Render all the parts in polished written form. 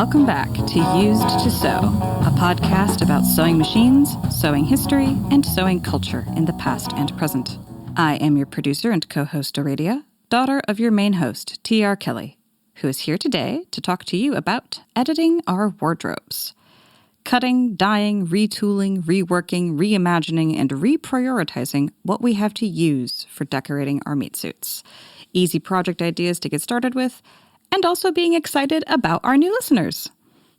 Welcome back to Used to Sew, a podcast about sewing machines, sewing history, and sewing culture in the past and present. I am your producer and co-host Aradia, daughter of your main host, T.R. Kelly, who is here today to talk to you about editing our wardrobes. Cutting, dyeing, retooling, reworking, reimagining, and reprioritizing what we have to use for decorating our meat suits. Easy project ideas to get started with, and also being excited about our new listeners.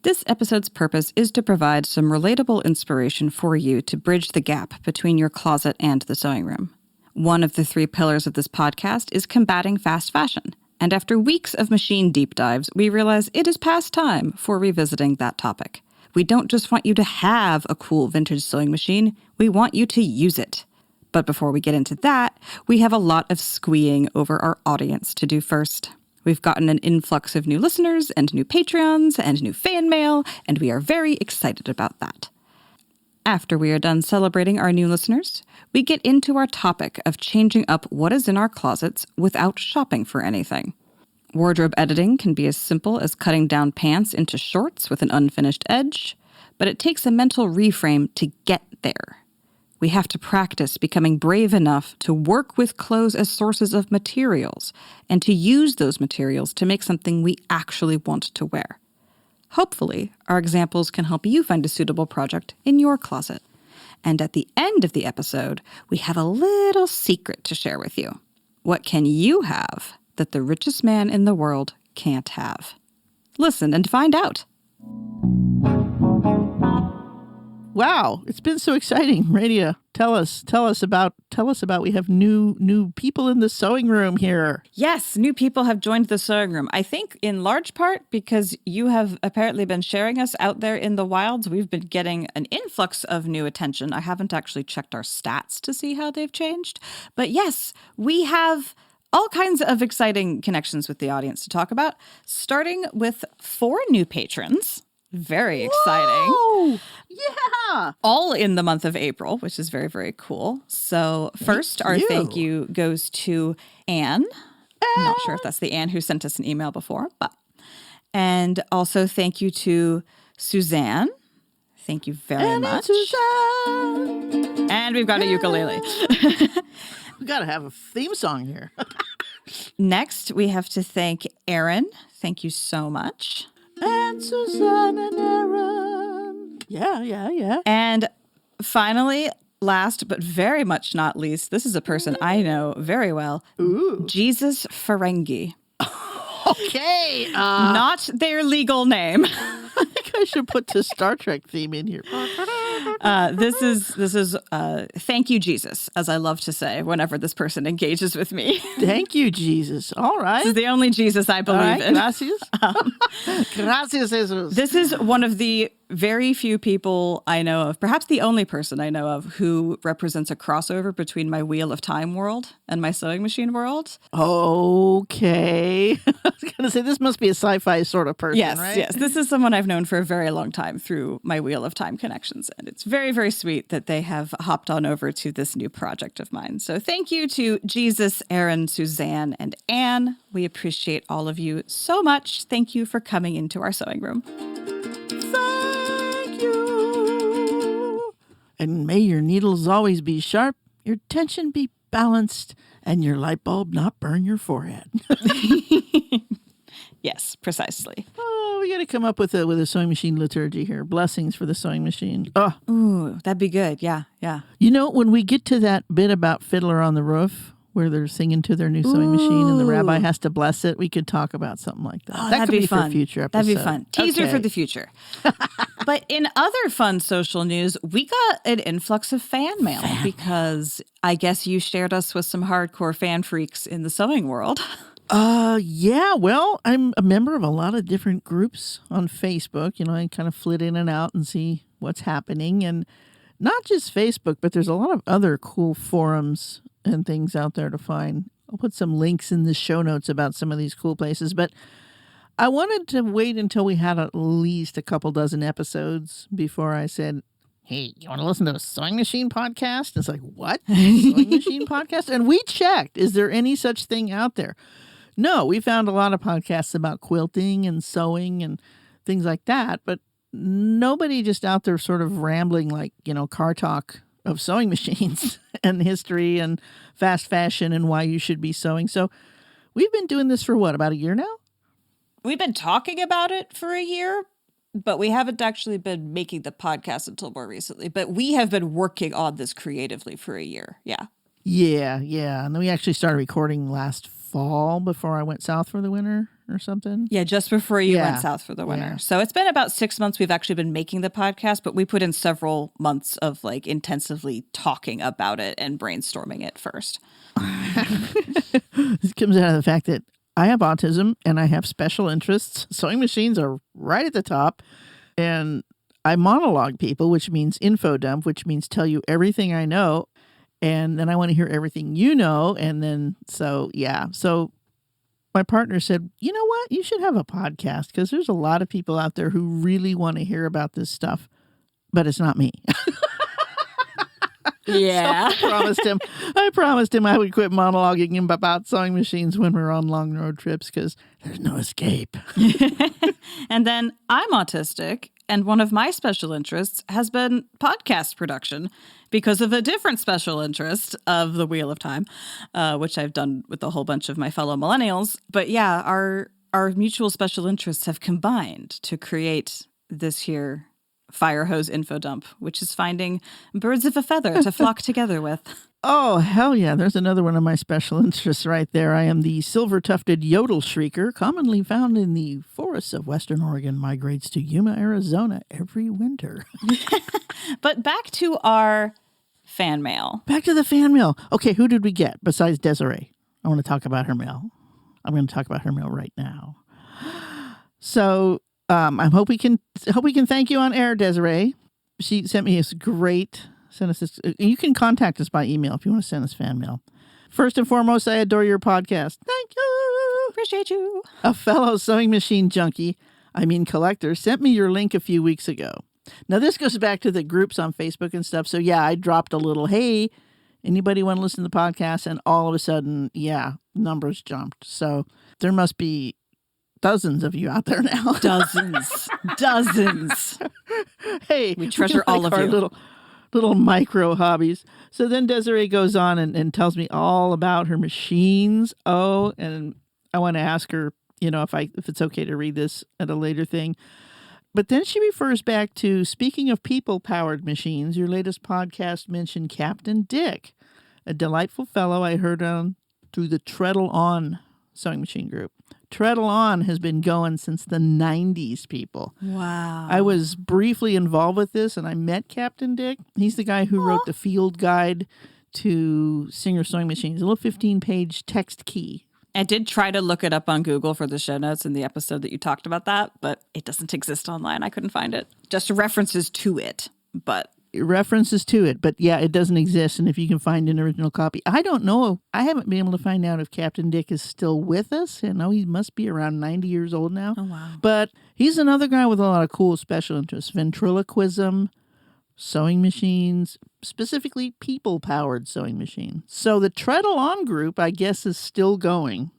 This episode's purpose is to provide some relatable inspiration for you to bridge the gap between your closet and the sewing room. One of the 3 pillars of this podcast is combating fast fashion, and after weeks of machine deep dives, we realize it is past time for revisiting that topic. We don't just want you to have a cool vintage sewing machine, we want you to use it. But before we get into that, we have a lot of squeeing over our audience to do first. We've gotten an influx of new listeners and new Patreons and new fan mail, and we are very excited about that. After we are done celebrating our new listeners, we get into our topic of changing up what is in our closets without shopping for anything. Wardrobe editing can be as simple as cutting down pants into shorts with an unfinished edge, but it takes a mental reframe to get there. We have to practice becoming brave enough to work with clothes as sources of materials and to use those materials to make something we actually want to wear. Hopefully, our examples can help you find a suitable project in your closet. And at the end of the episode, we have a little secret to share with you. What can you have that the richest man in the world can't have? Listen and find out. Wow, it's been so exciting. Radia, tell us about we have new people in the sewing room here. Yes, new people have joined the sewing room. I think in large part because you have apparently been sharing us out there in the wilds. We've been getting an influx of new attention. I haven't actually checked our stats to see how they've changed. But yes, we have all kinds of exciting connections with the audience to talk about, starting with 4 new patrons. Very exciting. Whoa! Yeah. All in the month of April, which is very, very cool. So first, our thank you goes to Anne. I'm not sure if that's the Anne who sent us an email before, but. And also thank you to Suzanne. Thank you very much. Suzanne. And we've got a ukulele. We got to have a theme song here. Next, we have to thank Aaron. Thank you so much. And Suzanne and Aaron. Yeah. And finally, last but very much not least, this is a person I know very well. Ooh. Jesus Ferengi. Okay. Not their legal name. I think I should put the Star Trek theme in here. This is thank you, Jesus, as I love to say whenever this person engages with me. Thank you, Jesus. All right. This is the only Jesus I believe in. Gracias. Gracias, Jesus. This is one of the very few people I know of, perhaps the only person I know of, who represents a crossover between my Wheel of Time world and my sewing machine world. Okay. I was going to say, this must be a sci-fi sort of person, right? Yes. This is someone I've known for a very long time through my Wheel of Time connections. And it's very, very sweet that they have hopped on over to this new project of mine. So thank you to Jesus, Aaron, Suzanne, and Anne. We appreciate all of you so much. Thank you for coming into our sewing room. Thank you. And may your needles always be sharp, your tension be balanced, and your light bulb not burn your forehead. Yes, precisely. Oh, we got to come up with a sewing machine liturgy here. Blessings for the sewing machine. Oh. Ooh, that'd be good. Yeah. You know, when we get to that bit about Fiddler on the Roof, where they're singing to their new sewing machine and the rabbi has to bless it, we could talk about something like that. Oh, that could be fun. For a future episode. That'd be fun. Teaser for the future. But in other fun social news, we got an influx of fan mail because I guess you shared us with some hardcore fan freaks in the sewing world. Yeah, well, I'm a member of a lot of different groups on Facebook. You know, I kind of flit in and out and see what's happening. And not just Facebook, but there's a lot of other cool forums and things out there to find. I'll put some links in the show notes about some of these cool places. But I wanted to wait until we had at least a couple dozen episodes before I said, hey, you want to listen to a sewing machine podcast? It's like, what? Sewing machine podcast? And we checked. Is there any such thing out there? No, we found a lot of podcasts about quilting and sewing and things like that. But nobody just out there sort of rambling like, car talk of sewing machines and history and fast fashion and why you should be sewing. So we've been doing this for what, about a year now? We've been talking about it for a year, but we haven't actually been making the podcast until more recently. But we have been working on this creatively for a year. Yeah. Yeah. And then we actually started recording last fall before I went south for the winter or something. Yeah, just before you went south for the winter. Yeah. So it's been about 6 months we've actually been making the podcast, but we put in several months of like intensively talking about it and brainstorming it first. This comes out of the fact that I have autism and I have special interests. Sewing machines are right at the top. And I monologue people, which means info dump, which means tell you everything I know. And then I want to hear everything you know. And then, so my partner said, you know what? You should have a podcast because there's a lot of people out there who really want to hear about this stuff, but it's not me. Yeah. So I promised him I would quit monologuing him about sewing machines when we're on long road trips because there's no escape. And then I'm autistic, and one of my special interests has been podcast production because of a different special interest of the Wheel of Time, which I've done with a whole bunch of my fellow millennials. But yeah, our mutual special interests have combined to create this here fire hose info dump, which is finding birds of a feather to flock together with. Oh, hell yeah. There's another one of my special interests right there. I am the silver-tufted yodel shrieker, commonly found in the forests of Western Oregon, migrates to Yuma, Arizona every winter. But back to our fan mail. Back to the fan mail. Okay, who did we get besides Desiree? I want to talk about her mail. I'm going to talk about her mail right now. So I hope we can thank you on air, Desiree. She sent me this great. Send us this. You can contact us by email if you want to send us fan mail. First and foremost, I adore your podcast. Thank you. Appreciate you. A fellow sewing machine junkie, collector, sent me your link a few weeks ago. Now, this goes back to the groups on Facebook and stuff. So, yeah, I dropped a little, hey, anybody want to listen to the podcast? And all of a sudden, numbers jumped. So there must be dozens of you out there now. Dozens. Hey, we treasure all of you. Little micro hobbies. So then Desiree goes on and tells me all about her machines. Oh, and I want to ask her, if it's okay to read this at a later thing. But then she refers back to, speaking of people-powered machines, your latest podcast mentioned Captain Dick, a delightful fellow I heard on through the Treadle On sewing machine group. Treadle On has been going since the 90s, people. Wow. I was briefly involved with this, and I met Captain Dick. He's the guy who wrote the field guide to Singer sewing machines, a little 15-page text key. I did try to look it up on Google for the show notes in the episode that you talked about that, but it doesn't exist online. I couldn't find it. Just references to it, but... References to it, but yeah, it doesn't exist. And if you can find an original copy, I don't know. I haven't been able to find out if Captain Dick is still with us. I know he must be around 90 years old now. Oh, wow. But he's another guy with a lot of cool special interests. Ventriloquism, sewing machines, specifically people-powered sewing machines. So the Treadle On group, I guess, is still going.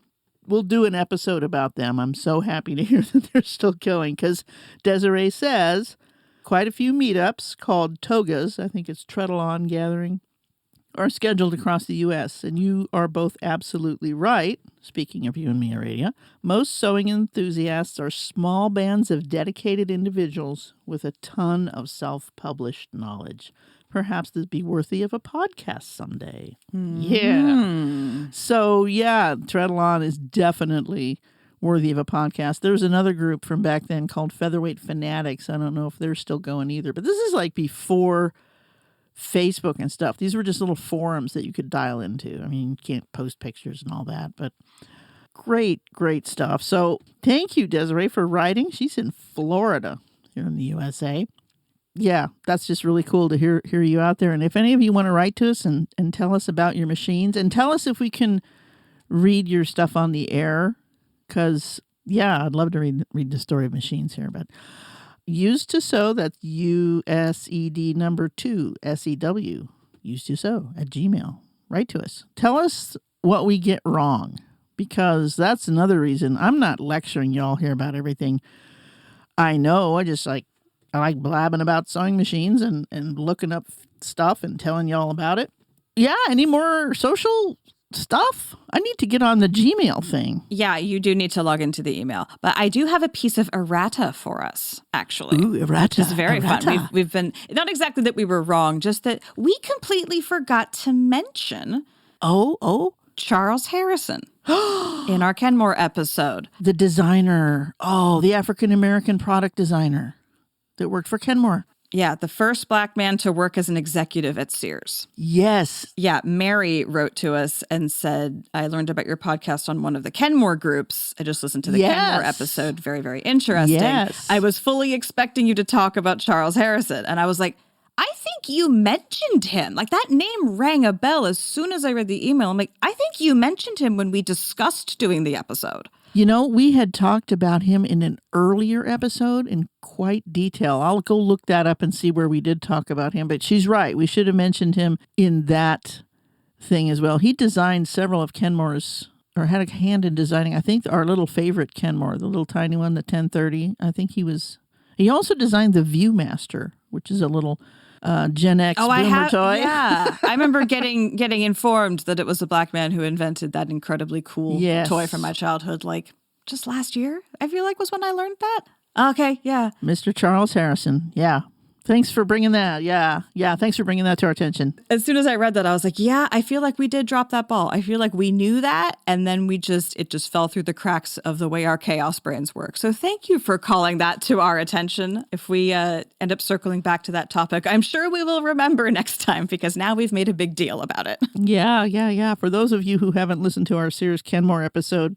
We'll do an episode about them. I'm so happy to hear that they're still going because Desiree says quite a few meetups called togas, I think it's Treadle On Gathering, are scheduled across the U.S. And you are both absolutely right. Speaking of you and me, Aradia, most sewing enthusiasts are small bands of dedicated individuals with a ton of self-published knowledge. Perhaps this be worthy of a podcast someday. Mm-hmm. Yeah. So, Treadle On is definitely worthy of a podcast. There was another group from back then called Featherweight Fanatics. I don't know if they're still going either, but this is like before Facebook and stuff. These were just little forums that you could dial into. You can't post pictures and all that, but great stuff. So thank you, Desiree, for writing. She's in Florida here in the USA. Yeah, that's just really cool to hear you out there. And if any of you want to write to us and tell us about your machines and tell us if we can read your stuff on the air, because, I'd love to read the story of machines here. But used to sew, that's USED number 2, SEW, used to sew at Gmail. Write to us. Tell us what we get wrong, because that's another reason. I'm not lecturing y'all here about everything. I know. I like blabbing about sewing machines and looking up stuff and telling you all about it. Yeah, any more social stuff? I need to get on the Gmail thing. Yeah, you do need to log into the email. But I do have a piece of errata for us, actually. Ooh, errata. It's very fun. We've been, not exactly that we were wrong, just that we completely forgot to mention Charles Harrison in our Kenmore episode. The designer. Oh, the African-American product designer that worked for Kenmore. Yeah, the first Black man to work as an executive at Sears. Yes. Yeah, Mary wrote to us and said, I learned about your podcast on one of the Kenmore groups. I just listened to the Kenmore episode. Very, very interesting. Yes. I was fully expecting you to talk about Charles Harrison. And I was like, I think you mentioned him. Like, that name rang a bell as soon as I read the email. I'm like, I think you mentioned him when we discussed doing the episode. You know, we had talked about him in an earlier episode in quite detail. I'll go look that up and see where we did talk about him. But she's right. We should have mentioned him in that thing as well. He designed several of Kenmore's, or had a hand in designing, I think, our little favorite Kenmore, the little tiny one, the 1030. I think he also designed the Viewmaster, which is a little Gen X boomer toy. Yeah, I remember getting informed that it was a Black man who invented that incredibly cool toy from my childhood. Like just last year, I feel like was when I learned that. Okay, yeah, Mr. Charles Harrison. Yeah, thanks for bringing that. Yeah, thanks for bringing that to our attention. As soon as I read that, I was like, yeah, I feel like we did drop that ball. I feel like we knew that, and then it just fell through the cracks of the way our chaos brains work. So thank you for calling that to our attention. If we end up circling back to that topic, I'm sure we will remember next time because now we've made a big deal about it. Yeah. For those of you who haven't listened to our Sears Kenmore episode,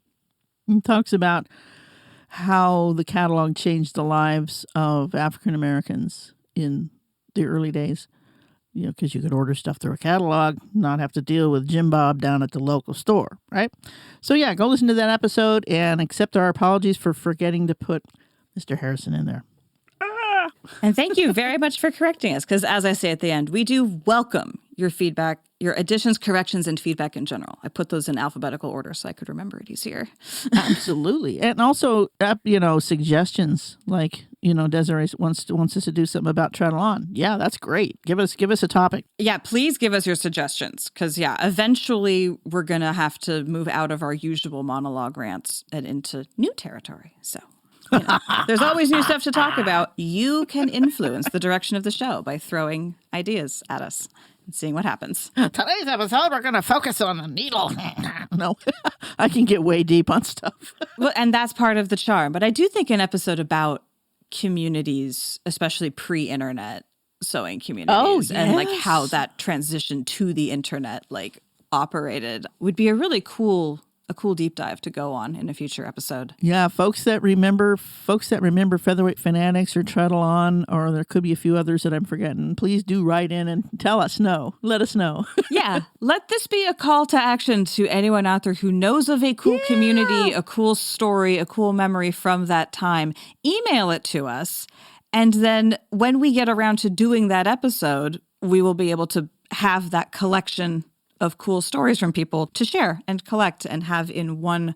it talks about how the catalog changed the lives of African Americans in the early days, you know, because you could order stuff through a catalog, not have to deal with Jim Bob down at the local store, right? So yeah, go listen to that episode and accept our apologies for forgetting to put Mr. Harrison in there. And thank you very much for correcting us, because as I say at the end, we do welcome your feedback, your additions, corrections, and feedback in general. I put those in alphabetical order so I could remember it easier. Absolutely. And also, suggestions like, Desiree wants us to do something about Treadle-On. Yeah, that's great. Give us a topic. Yeah, please give us your suggestions because, eventually we're going to have to move out of our usual monologue rants and into new territory. So there's always new stuff to talk about. You can influence the direction of the show by throwing ideas at us and seeing what happens. Today's episode, we're going to focus on the needle. No, I can get way deep on stuff. Well, and that's part of the charm. But I do think an episode about communities, especially pre-internet sewing communities, and like how that transition to the internet like operated would be a really cool deep dive to go on in a future episode. Yeah, folks that remember Featherweight Fanatics or Treadle-On, or there could be a few others that I'm forgetting, please do write in and let us know. Yeah, let this be a call to action to anyone out there who knows of a cool community, a cool story, a cool memory from that time. Email it to us, and then when we get around to doing that episode, we will be able to have that collection of cool stories from people to share and collect and have in one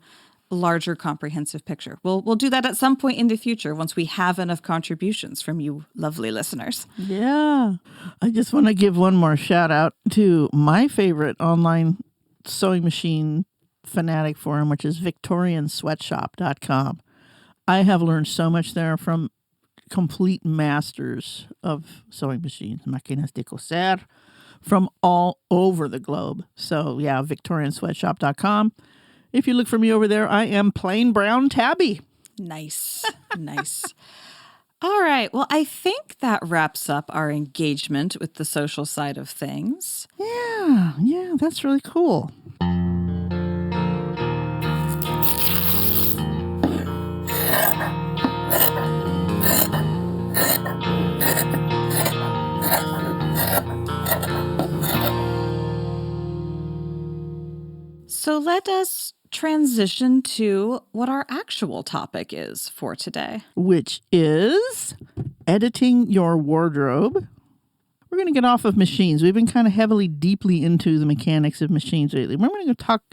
larger comprehensive picture. We'll do that at some point in the future once we have enough contributions from you lovely listeners. Yeah. I just want to give one more shout out to my favorite online sewing machine fanatic forum, which is victoriansweatshop.com. I have learned so much there from complete masters of sewing machines, máquinas de coser, from all over the globe. So yeah, victoriansweatshop.com. If you look for me over there, I am Plain Brown Tabby. Nice. All right. Well, I think that wraps up our engagement with the social side of things. Yeah, that's really cool. So let us transition to what our actual topic is for today, which is editing your wardrobe. We're going to get off of machines. We've been kind of deeply into the mechanics of machines lately. We're going to talk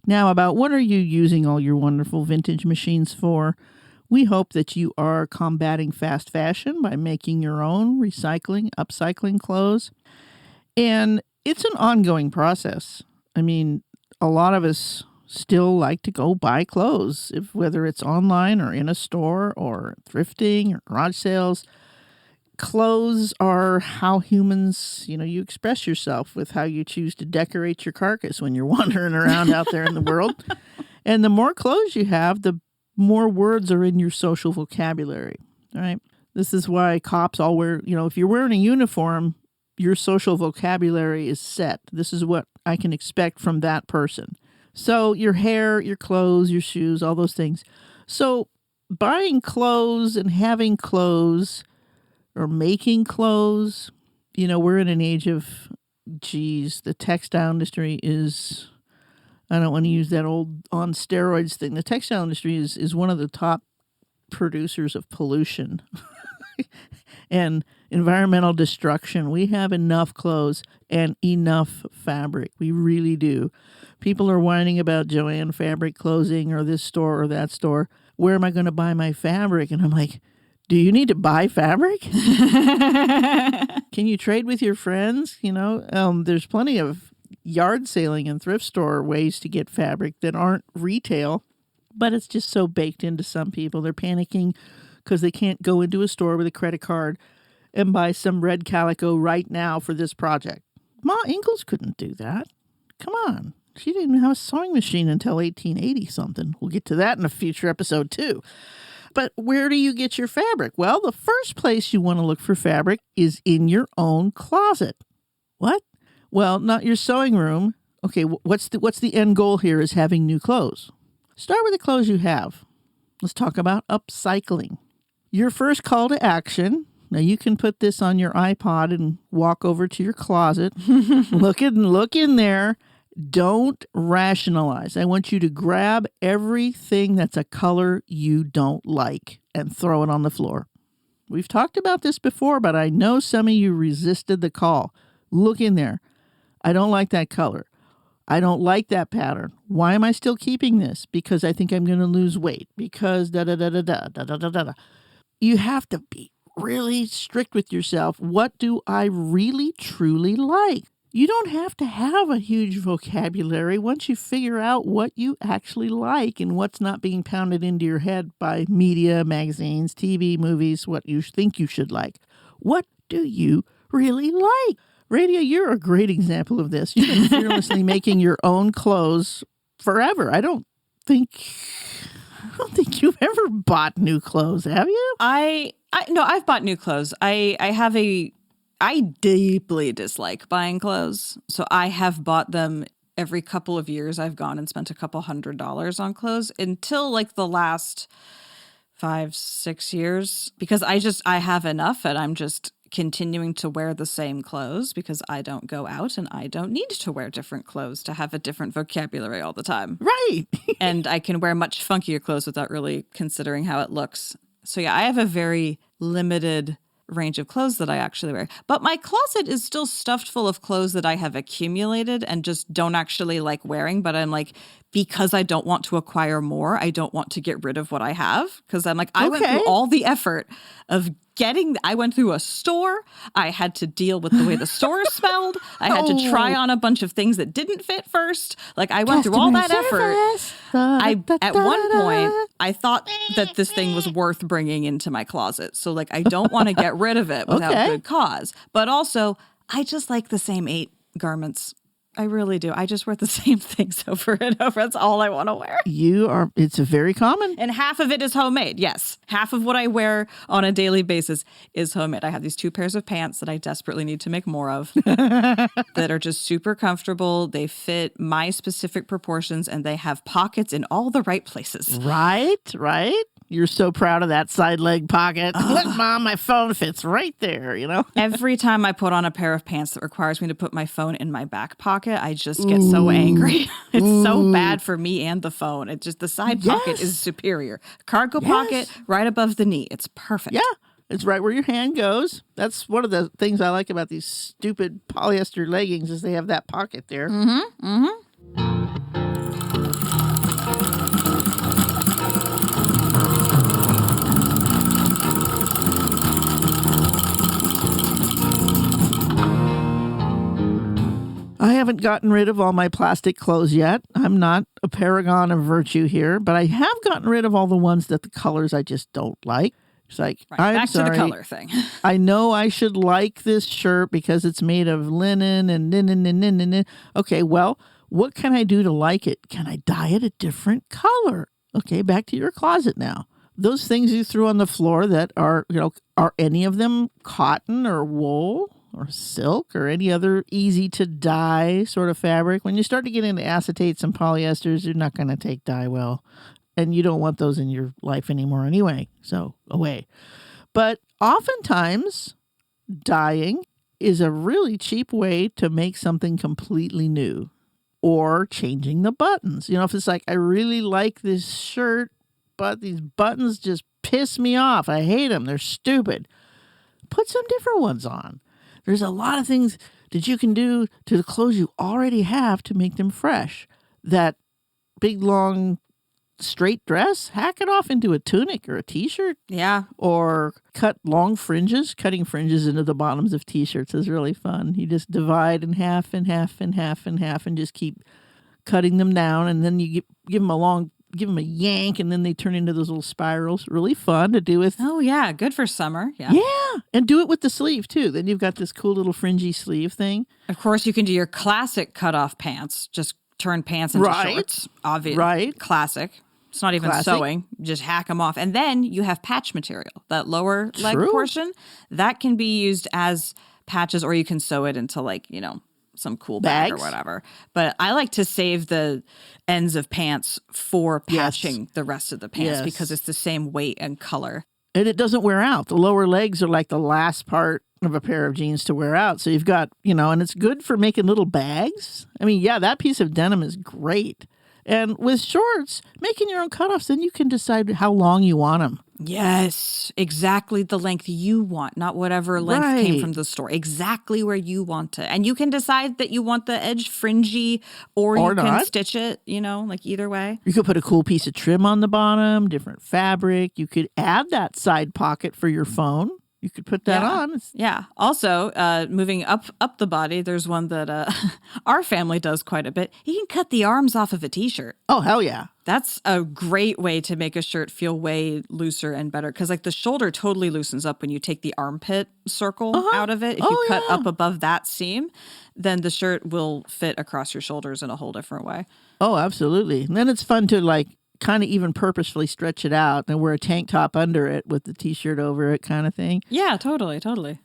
now about what are you using all your wonderful vintage machines for? We hope that you are combating fast fashion by making your own recycling, upcycling clothes. And it's an ongoing process. I mean, a lot of us still like to go buy clothes, whether it's online or in a store or thrifting or garage sales. Clothes are how humans, you express yourself with how you choose to decorate your carcass when you're wandering around out there in the world. And the more clothes you have, the more words are in your social vocabulary, right? This is why cops all wear, if you're wearing a uniform, your social vocabulary is set. This is what I can expect from that person. So your hair, your clothes, your shoes, all those things. So buying clothes and having clothes or making clothes, we're in an age of, the textile industry is, I don't want to use that old on steroids thing. The textile industry is one of the top producers of pollution and environmental destruction. We have enough clothes and enough fabric. We really do. People are whining about Joann fabric closing or this store or that store. Where am I going to buy my fabric? And I'm like, do you need to buy fabric? Can you trade with your friends? There's plenty of yard selling and thrift store ways to get fabric that aren't retail, but it's just so baked into some people. They're panicking because they can't go into a store with a credit card and buy some red calico right now for this project. Ma Ingalls couldn't do that. Come on. She didn't even have a sewing machine until 1880 something. We'll get to that in a future episode too. But where do you get your fabric? Well, the first place you want to look for fabric is in your own closet. What? Well, not your sewing room. Okay, what's the end goal here is having new clothes. Start with the clothes you have. Let's talk about upcycling. Your first call to action. Now you can put this on your iPod and walk over to your closet. Look in there. Don't rationalize. I want you to grab everything that's a color you don't like and throw it on the floor. We've talked about this before, but I know some of you resisted the call. Look in there. I don't like that color. I don't like that pattern. Why am I still keeping this? Because I think I'm going to lose weight. Because da-da-da-da-da. You have to be really strict with yourself. What do I really, truly like? You don't have to have a huge vocabulary once you figure out what you actually like and what's not being pounded into your head by media, magazines, TV, movies, what you think you should like. What do you really like? Radia, you're a great example of this. You've been fearlessly making your own clothes forever. I don't think you've ever bought new clothes, have you? No, I've bought new clothes. I deeply dislike buying clothes, so I have bought them every couple of years. I've gone and spent a couple $100s on clothes until like the last 5-6 years, because I have enough and I'm just continuing to wear the same clothes because I don't go out and I don't need to wear different clothes to have a different vocabulary all the time. Right. And I can wear much funkier clothes without really considering how it looks. So yeah, I have a very limited range of clothes that I actually wear. But my closet is still stuffed full of clothes that I have accumulated and just don't actually like wearing. But I'm like, because I don't want to acquire more, I don't want to get rid of what I have. Because I'm like, I went through all the effort of I went through a store. I had to deal with the way the store smelled. I had to try on a bunch of things that didn't fit first. Like I went through all that effort. At one point, I thought that this thing was worth bringing into my closet. So like, I don't want to get rid of it without good cause. But also, I just like the same 8 garments. I really do. I just wear the same things over and over. That's all I want to wear. It's very common. And half of it is homemade. Yes. Half of what I wear on a daily basis is homemade. I have these 2 pairs of pants that I desperately need to make more of that are just super comfortable. They fit my specific proportions and they have pockets in all the right places. Right. You're so proud of that side leg pocket. Look, Mom, my phone fits right there, Every time I put on a pair of pants that requires me to put my phone in my back pocket, I just get so angry. It's so bad for me and the phone. It's just the side pocket is superior. Cargo pocket right above the knee. It's perfect. Yeah. It's right where your hand goes. That's one of the things I like about these stupid polyester leggings is they have that pocket there. Mm-hmm. Mm-hmm. I haven't gotten rid of all my plastic clothes yet. I'm not a paragon of virtue here, but I have gotten rid of all the ones that the colors I just don't like. It's like, Right, I'm back sorry. to the color thing. I know I should like this shirt because it's made of linen and. Okay, well, what can I do to like it? Can I dye it a different color? Okay, back to your closet now. Those things you threw on the floor that are, are any of them cotton or wool or silk or any other easy to dye sort of fabric? When you start to get into acetates and polyesters, you're not going to take dye well. And you don't want those in your life anymore anyway. So away. But oftentimes, dyeing is a really cheap way to make something completely new. Or changing the buttons. If it's like, I really like this shirt, but these buttons just piss me off. I hate them. They're stupid. Put some different ones on. There's a lot of things that you can do to the clothes you already have to make them fresh. That big, long, straight dress, hack it off into a tunic or a t-shirt. Yeah. Or cut long fringes. Cutting fringes into the bottoms of t-shirts is really fun. You just divide in half and half and half and half and just keep cutting them down. And then you give them a yank, and then they turn into those little spirals. Really fun to do with. Oh, yeah. Good for summer. Yeah. Yeah. And do it with the sleeve, too. Then you've got this cool little fringy sleeve thing. Of course, you can do your classic cutoff pants. Just turn pants into shorts. Obvious. Right. Classic. It's not even sewing. Just hack them off. And then you have patch material. That lower leg portion, that can be used as patches, or you can sew it into some cool bag or whatever. But I like to save the ends of pants for patching the rest of the pants because it's the same weight and color. And it doesn't wear out. The lower legs are like the last part of a pair of jeans to wear out. So you've got, and it's good for making little bags. I mean, yeah, that piece of denim is great. And with shorts, making your own cutoffs, then you can decide how long you want them. Yes, exactly the length you want, not whatever length came from the store. Exactly where you want it. And you can decide that you want the edge fringy or you can stitch it, either way. You could put a cool piece of trim on the bottom, different fabric. You could add that side pocket for your phone. You could put that on. Yeah. Also, moving up the body, there's one that our family does quite a bit. You can cut the arms off of a t-shirt. Oh, hell yeah. That's a great way to make a shirt feel way looser and better. Because the shoulder totally loosens up when you take the armpit circle out of it. If you cut up above that seam, then the shirt will fit across your shoulders in a whole different way. Oh, absolutely. And then it's fun to kind of even purposefully stretch it out and wear a tank top under it with the t-shirt over it kind of thing. Yeah, totally.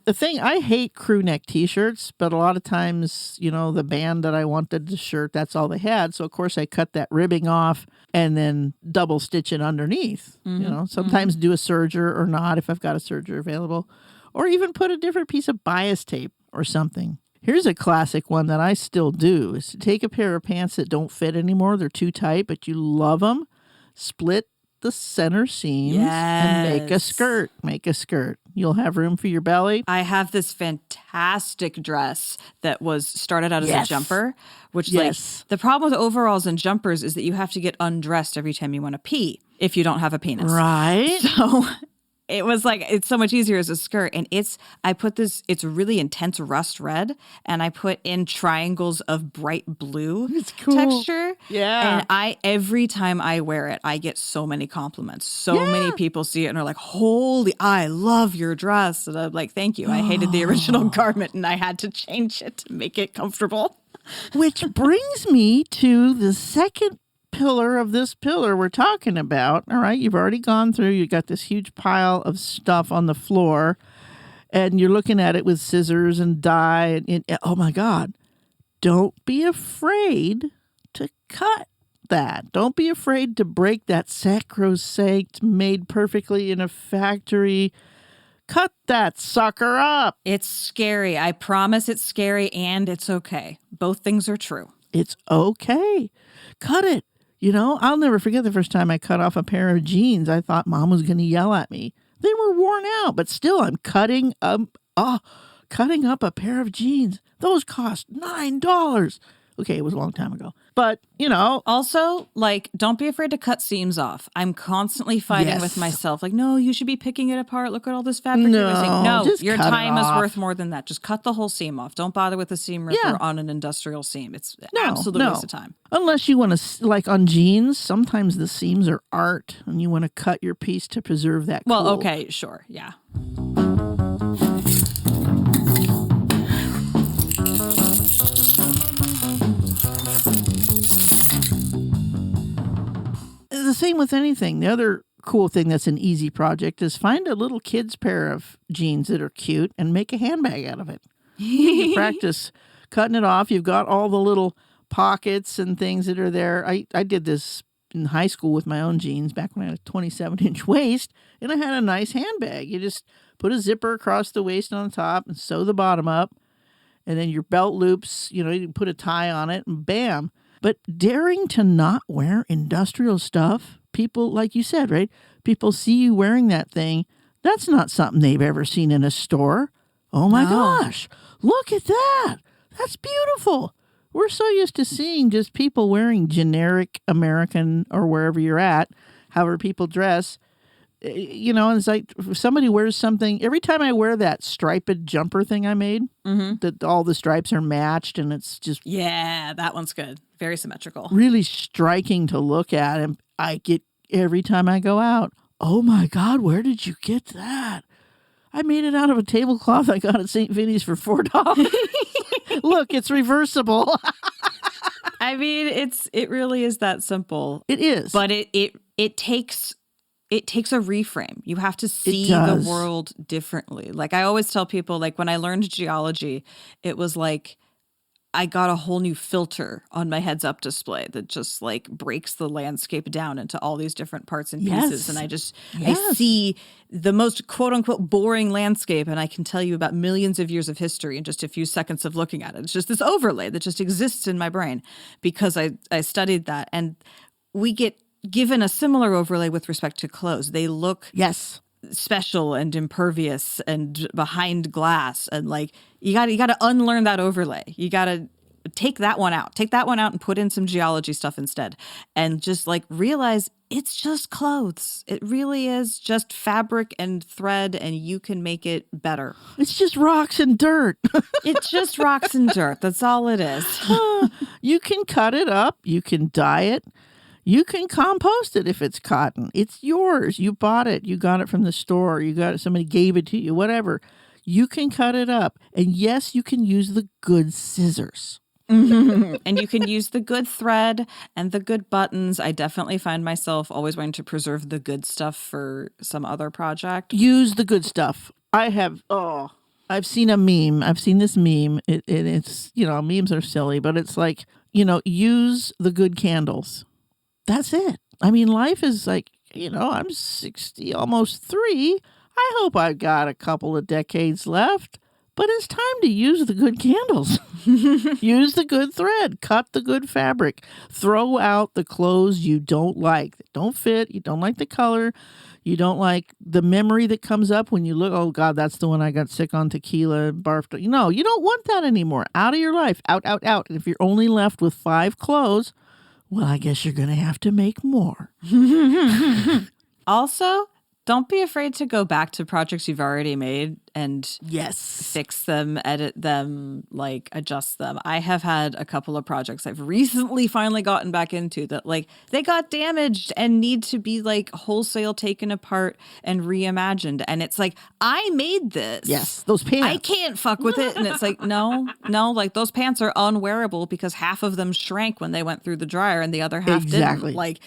The thing, I hate crew neck t-shirts, but a lot of times, the band that I wanted the shirt, that's all they had. So, of course, I cut that ribbing off and then double stitch it underneath. Sometimes do a serger or not if I've got a serger available. Or even put a different piece of bias tape or something. Here's a classic one that I still do is to take a pair of pants that don't fit anymore. They're too tight, but you love them. Split the center seams and make a skirt. Make a skirt. You'll have room for your belly. I have this fantastic dress that was started out as a jumper, which the problem with overalls and jumpers is that you have to get undressed every time you want to pee if you don't have a penis. Right. So it was it's so much easier as a skirt. And it's really intense rust red. And I put in triangles of bright blue texture. Yeah. And every time I wear it, I get so many compliments. So many people see it and are like, holy, I love your dress. And I'm like, thank you. I hated the original garment and I had to change it to make it comfortable. Which brings me to the second pillar of this pillar we're talking about. All right, you've already gone through, you got this huge pile of stuff on the floor and you're looking at it with scissors and dye and oh my God, don't be afraid to cut that. Don't be afraid to break that sacrosanct, made perfectly in a factory. Cut that sucker up. It's scary. I promise it's scary and it's okay. Both things are true. It's okay. Cut it. I'll never forget the first time I cut off a pair of jeans. I thought Mom was going to yell at me. They were worn out, but still I'm cutting up a pair of jeans. Those cost $9. Okay, it was a long time ago. But, you know. Also, like, don't be afraid to cut seams off. I'm constantly fighting with myself. Like, no, you should be picking it apart. Look at all this fabric you're missing. No, just your cut it time is off. worth more than that. Just cut the whole seam off. Don't bother with a seam ripper on an industrial seam. It's absolute waste of time. Unless you want to, like on jeans, sometimes the seams are art and you want to cut your piece to preserve that Well, cool. okay, sure, yeah. The same with anything. The other cool thing that's an easy project is find a little kid's pair of jeans that are cute and make a handbag out of it. You practice cutting it off. You've got all the little pockets and things that are there. I did this in high school with my own jeans back when I had a 27-inch waist, and I had a nice handbag. You just put a zipper across the waist on the top and sew the bottom up, and then your belt loops, you can put a tie on it, and bam. But daring to not wear industrial stuff, people, like you said, right? People see you wearing that thing. That's not something they've ever seen in a store. Oh my gosh, look at that. That's beautiful. We're so used to seeing just people wearing generic American or wherever you're at, however people dress. And it's like if somebody wears something, every time I wear that striped jumper thing I made, that all the stripes are matched and it's just... Yeah, that one's good. Very symmetrical. Really striking to look at. And I get, every time I go out, oh my God, where did you get that? I made it out of a tablecloth I got at St. Vinny's for $4. Look, it's reversible. I mean, it really is that simple. It is. But it takes a reframe. You have to see the world differently. Like I always tell people, like when I learned geology, it was like I got a whole new filter on my heads up display that just like breaks the landscape down into all these different parts and pieces. And I see the most quote unquote boring landscape. And I can tell you about millions of years of history in just a few seconds of looking at it. It's just this overlay that just exists in my brain because I studied that. And we get given a similar overlay with respect to clothes. They look special and impervious and behind glass, and like you got to unlearn that overlay. You got to take that one out and put in some geology stuff instead, and just like realize it's just clothes. It really is just fabric and thread, and you can make it better. It's just rocks and dirt. It's just rocks and dirt. That's all it is. You can cut it up. You can dye it. You can compost it if it's cotton. It's yours. You bought it. You got it from the store. You got it. Somebody gave it to you, whatever. You can cut it up. And yes, you can use the good scissors. And you can use the good thread and the good buttons. I definitely find myself always wanting to preserve the good stuff for some other project. Use the good stuff. I've seen a meme. I've seen this meme. It's, memes are silly, but it's like, use the good candles. That's it. I mean, life is like, I'm 60, almost 3. I hope I've got a couple of decades left, but it's time to use the good candles. Use the good thread. Cut the good fabric. Throw out the clothes you don't like, that don't fit. You don't like the color. You don't like the memory that comes up when you look, oh, God, that's the one I got sick on tequila, barfed. No, you don't want that anymore. Out of your life. Out, out, out. And if you're only left with 5 clothes, well, I guess you're going to have to make more. Also, don't be afraid to go back to projects you've already made and fix them, edit them, like adjust them. I have had a couple of projects I've recently finally gotten back into that like they got damaged and need to be like wholesale taken apart and reimagined. And it's like, I made this. Yes, those pants. I can't fuck with it. And it's like, no, like those pants are unwearable because half of them shrank when they went through the dryer and the other half didn't. Like,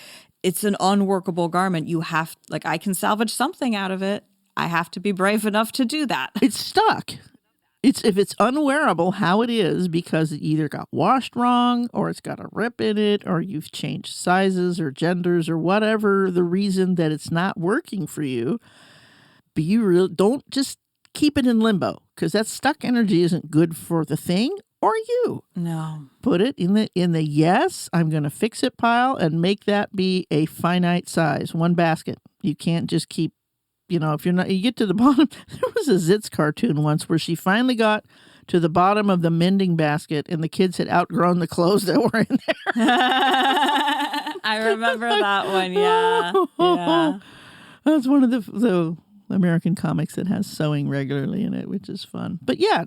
it's an unworkable garment. You have, like, I can salvage something out of it. I have to be brave enough to do that. It's stuck. If it's unwearable, how it is, because it either got washed wrong or it's got a rip in it or you've changed sizes or genders or whatever the reason that it's not working for you. Be real. Don't just keep it in limbo, because that stuck energy isn't good for the thing or you. No. Put it in the yes, I'm going to fix it pile and make that be a finite size, one basket. You can't just keep, if you're not, you get to the bottom. There was a Zitz cartoon once where she finally got to the bottom of the mending basket, and the kids had outgrown the clothes that were in there. I remember that one, yeah. Yeah. That's one of the American comics that has sewing regularly in it, which is fun. But yeah,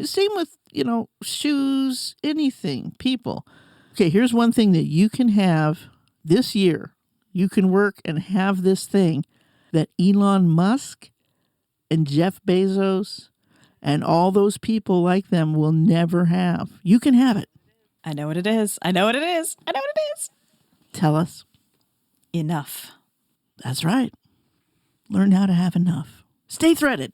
same with, shoes, anything, people. Okay, here's one thing that you can have this year. You can work and have this thing that Elon Musk and Jeff Bezos and all those people like them will never have. You can have it. I know what it is. I know what it is. I know what it is. Tell us. Enough. That's right. Learn how to have enough. Stay threaded.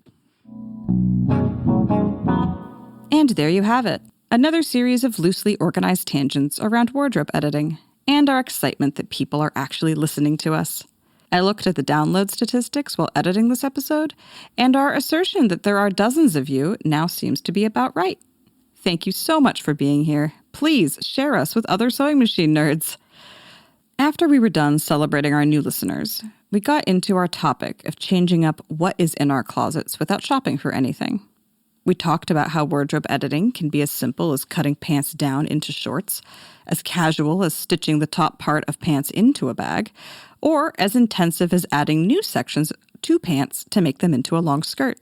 And there you have it. Another series of loosely organized tangents around wardrobe editing and our excitement that people are actually listening to us. I looked at the download statistics while editing this episode, and our assertion that there are dozens of you now seems to be about right. Thank you so much for being here. Please share us with other sewing machine nerds. After we were done celebrating our new listeners, we got into our topic of changing up what is in our closets without shopping for anything. We talked about how wardrobe editing can be as simple as cutting pants down into shorts, as casual as stitching the top part of pants into a bag, or as intensive as adding new sections to pants to make them into a long skirt.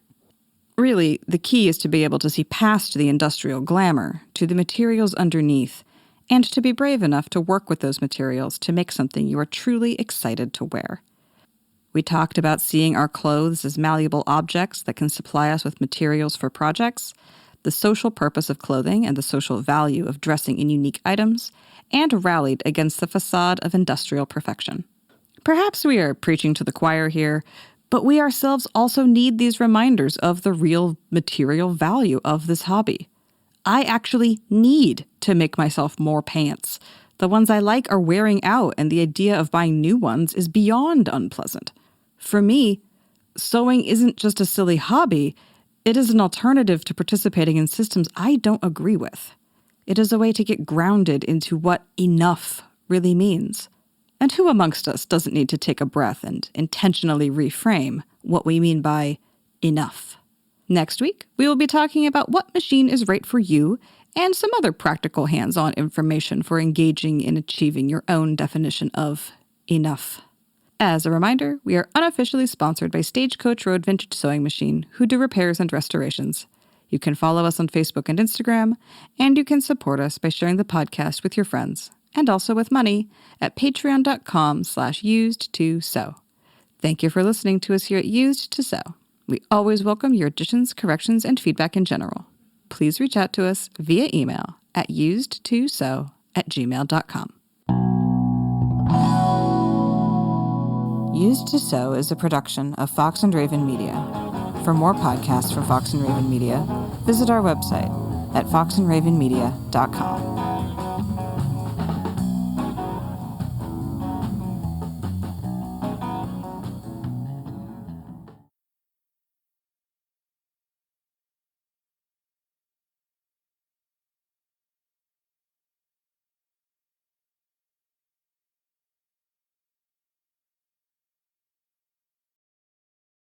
Really, the key is to be able to see past the industrial glamour to the materials underneath, and to be brave enough to work with those materials to make something you are truly excited to wear. We talked about seeing our clothes as malleable objects that can supply us with materials for projects, the social purpose of clothing and the social value of dressing in unique items, and rallied against the facade of industrial perfection. Perhaps we are preaching to the choir here, but we ourselves also need these reminders of the real material value of this hobby. I actually need to make myself more pants. The ones I like are wearing out, and the idea of buying new ones is beyond unpleasant. For me, sewing isn't just a silly hobby, it is an alternative to participating in systems I don't agree with. It is a way to get grounded into what enough really means. And who amongst us doesn't need to take a breath and intentionally reframe what we mean by enough? Next week, we will be talking about what machine is right for you and some other practical hands-on information for engaging in achieving your own definition of enough. As a reminder, we are unofficially sponsored by Stagecoach Road Vintage Sewing Machine, who do repairs and restorations. You can follow us on Facebook and Instagram, and you can support us by sharing the podcast with your friends, and also with money, at patreon.com/used2sew. Thank you for listening to us here at Used to Sew. We always welcome your additions, corrections, and feedback in general. Please reach out to us via email at usedtosew@gmail.com. Used to Sew is a production of Fox and Raven Media. For more podcasts from Fox and Raven Media, visit our website at foxandravenmedia.com.